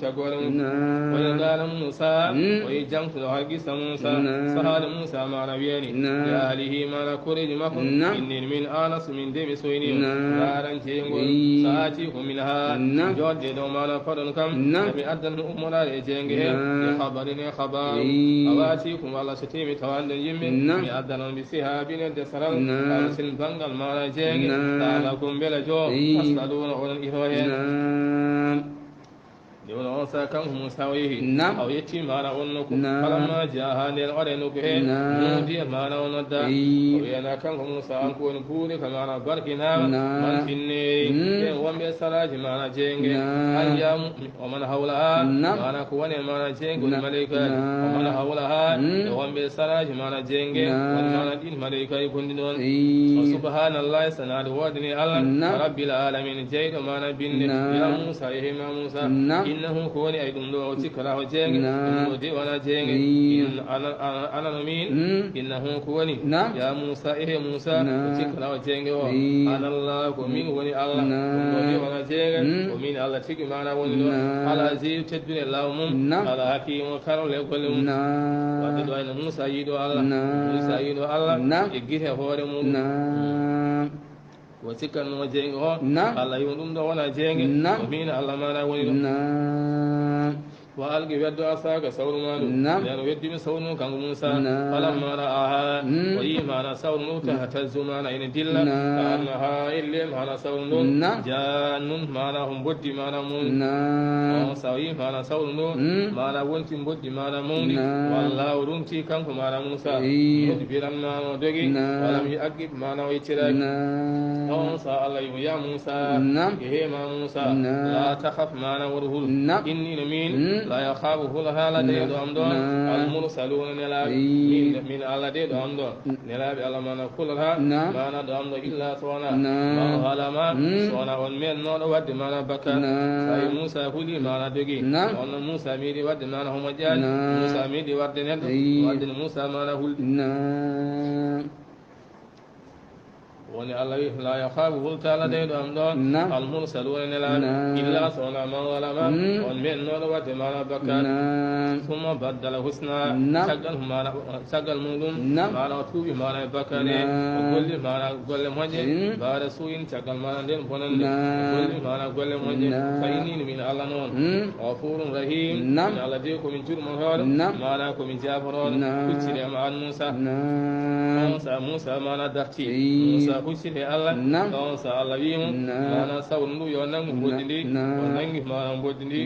تقولون ويقال موسى ويجمع الحق موسى سهل موسى مع نبيني يا له ما نكرج مكن إني من آنس من دم سويني غارن جينغول سآتيكم منها جود دوما نفرنكم نبي أدن أمنا لجينغه يخبرني خبر أواتيكم والله ستيم توان يمي مي أدن بسها بين الدسرال أرسل بانغال ما جينغ تعالكم بلا جو أصلون أولن إهوه يقول موسى كم موسى ويه أو يتي ما نقولك فلما جاء هذه الأرض نودي ما نودا ويانا كم موسى أنكون بوري كما نبركنا من في النيل ومن بسراج ما نجينج أيام ومن حولها ما نكون ما نجينج الملائكة ومن حولها ومن بسراج ما نجينج ومن ندين الملائكة يكون دون سبحان الله سناد ودني الله رب العالمين جيد ما نبين يا موسى يا موسى إنه كوني أيضا لو تكره جينج ودي ولا جينج إن أنا نمين إنه كوني يا موسى موسى تكره جينج أنا الله كمين وني الله ودي ولا جينج ومين الله تيجي معنا وني على زي تدبر الله على حكيم وكرم لكل وتدعو إن موسى يدعو الله موسى يدعو الله يجيه هورم وسكن وجهه الله يوم ولا جهه ومين الله ما لا ولي وألقي يد عصاك سور مالو لأن يد مسور كان موسى فلما رآها وإيمان سور تهتز معنا إن دل كأنها إلا معنا سور جان معنا هم بدي معنا مون سوي معنا سور معنا ونت بدي معنا مون والله رنتي كان معنا موسى مدبرا معنا دقي ولم يأجب معنا ويتراك موسى الله يا موسى إيه ما موسى لا تخف معنا ورهول إني نمين لا يخافه لها لدي دوامدون المرسلون نلاب من على دي دوامدون نلاب على ما نقول لها ما ندوامدون إلا سونا ما هلما سونا والمين نور ود ما نبكى ساي موسى هولي ما ندقي وأن موسى ميدي ود ما نهم جال موسى ميدي ود ند ود موسى ما نهول وني الله لا يخافه تعالى ديد أمدون المرسلون نلام إلا سونا ما ولما ومن نور وتمانا بكى ثم بدل حسنا سجل مولون ما نطوب ما نبكى وكل ما نقول مجد بعد سوين سجل ما ندين بنن كل ما نقول مجد فإني من الله نون غفور رحيم من الله ديكم من جرم هذا ما نكم من جابرون كتير مع موسى موسى ما ندختي موسى كسر الله نعم سأل الله يوم أنا سأقول له يا نعم بدي نعم ما نعم بدي